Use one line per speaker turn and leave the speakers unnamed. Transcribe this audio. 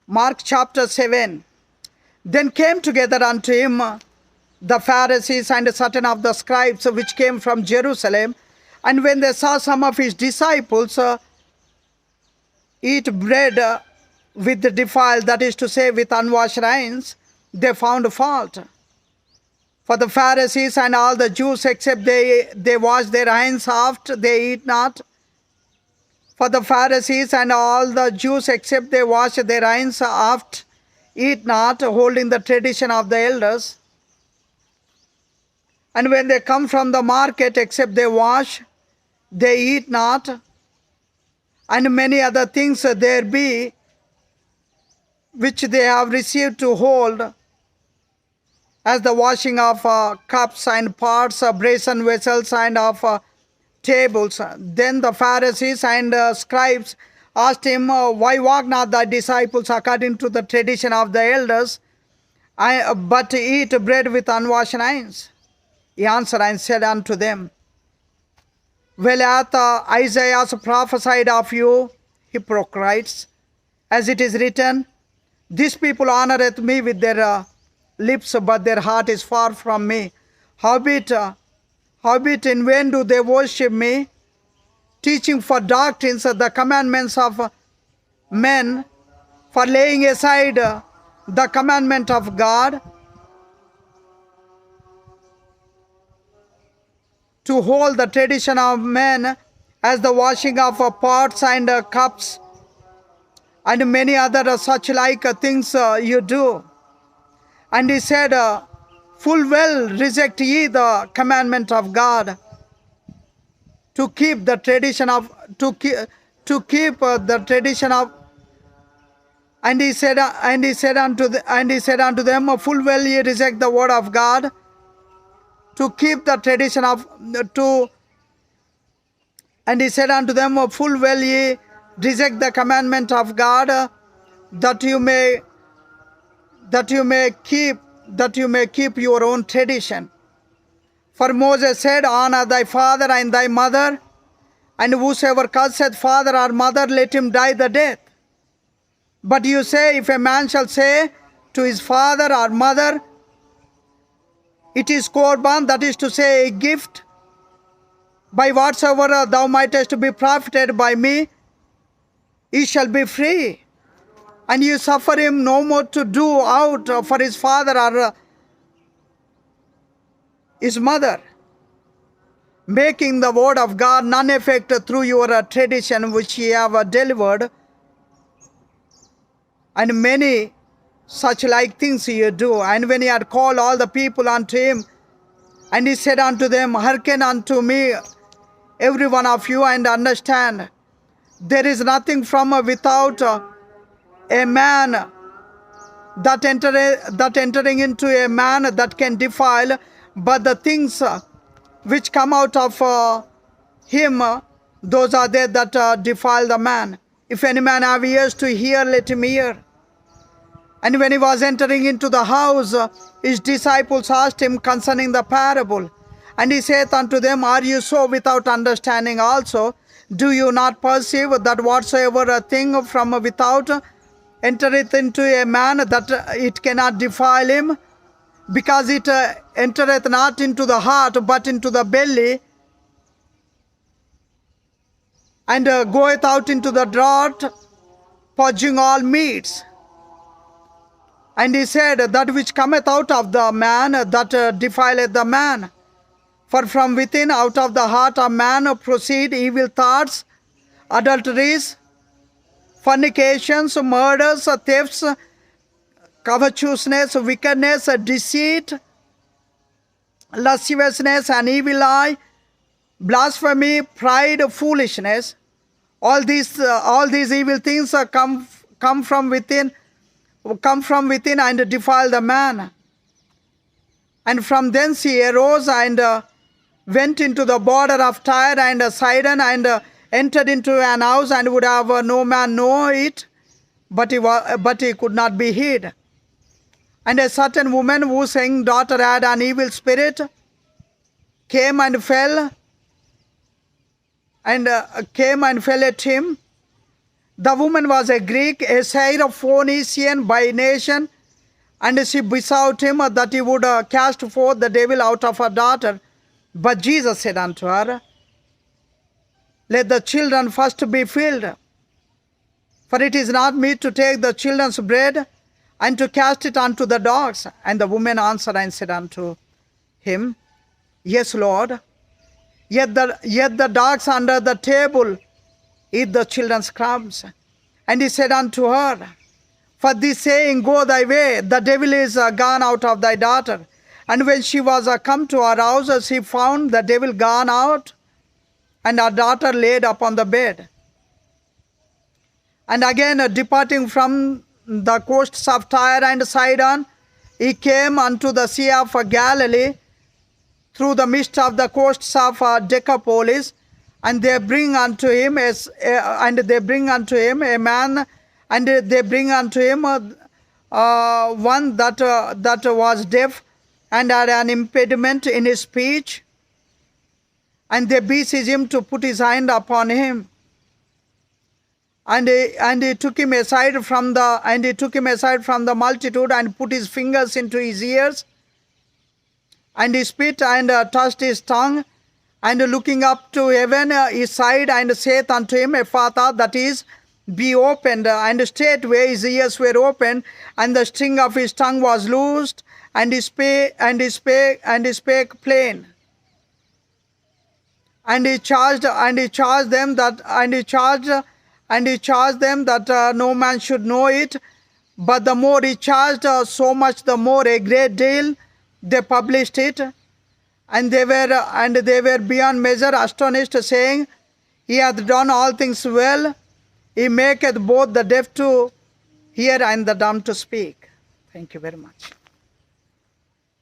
Mark chapter 7. Then came together unto him the Pharisees and certain of the scribes which came from Jerusalem. And when they saw some of his disciples eat bread with the defiled, that is to say, with unwashed hands, they found fault. For the Pharisees and all the Jews, except they wash their hands oft, they eat not. For the Pharisees and all the Jews, except they wash their hands oft, eat not, holding the tradition of the elders. And when they come from the market, except they wash, they eat not. And many other things there be, which they have received to hold, as the washing of cups and pots, brazen vessels, and of tables. Then the Pharisees and scribes asked him, Why walk not thy disciples according to the tradition of the elders, but eat bread with unwashed hands? He answered and said unto them, Well hath Isaiah prophesied of you, hypocrites, as it is written, This people honoureth me with their lips, but their heart is far from me. Howbeit in vain do they worship me, teaching for doctrines the commandments of men, for laying aside the commandment of God, to hold the tradition of men, as the washing of pots and cups, and many other such like things you do. And he said, Full well reject ye the commandment of God, to keep the tradition of the tradition of. And he said unto them, Full well ye reject the word of God, to keep the tradition of And he said unto them, Full well ye reject the commandment of God, that you may keep your own tradition. For Moses said, Honor thy father and thy mother, and whosoever curseth father or mother, let him die the death. But you say, If a man shall say to his father or mother, It is korban, that is to say, a gift, by whatsoever thou mightest be profited by me, he shall be free. And you suffer him no more to do out for his father or his mother, making the word of God none effect through your tradition which ye have delivered, and many such like things ye do. And when he had called all the people unto him, and he said unto them, Hearken unto me, every one of you, and understand. There is nothing from without a man that entering into a man that can defile, but the things which come out of him, those are they that defile the man. If any man have ears to hear, let him hear. And when he was entering into the house, his disciples asked him concerning the parable. And he saith unto them, Are you so without understanding also? Do you not perceive that whatsoever a thing from without entereth into a man, that it cannot defile him, because it entereth not into the heart, but into the belly, and goeth out into the draught, purging all meats? And he said, That which cometh out of the man, that defileth the man. For from within, out of the heart of man, proceed evil thoughts, adulteries, fornications, murders, thefts, covetousness, wickedness, deceit, lasciviousness, an evil eye, blasphemy, pride, foolishness. All these evil things come from within and defile the man. And from thence he arose and went into the border of Tyre and Sidon, and entered into an house, and would have no man know it, but he could not be hid. And a certain woman whose young daughter had an evil spirit came and fell at him, The woman was a Greek, a Syrophoenician by nation, and she besought him that he would cast forth the devil out of her daughter. But Jesus said unto her, Let the children first be filled, for it is not meet to take the children's bread and to cast it unto the dogs. And the woman answered and said unto him, Yes, Lord, yet the dogs under the table eat the children's crumbs. And he said unto her, For this saying, go thy way, the devil is gone out of thy daughter. And when she was come to her house, she found the devil gone out, and her daughter laid upon the bed. And again, departing from the coasts of Tyre and Sidon, he came unto the sea of Galilee, through the midst of the coasts of Decapolis. And they bring unto him a man, and they bring unto him one that was deaf and had an impediment in his speech. And they beseech him to put his hand upon him. And he took him aside from the multitude, and put his fingers into his ears, and he spit and touched his tongue. And looking up to heaven, he sighed and saith unto him, Ephphatha, that is, be opened. And straightway his ears were opened, and the string of his tongue was loosed, and he spake plain. And he charged them that no man should know it. But the more he charged, so much the more a great deal they published it. And they were beyond measure astonished, saying, He hath done all things well. He maketh both the deaf to hear and the dumb to speak. Thank you very much.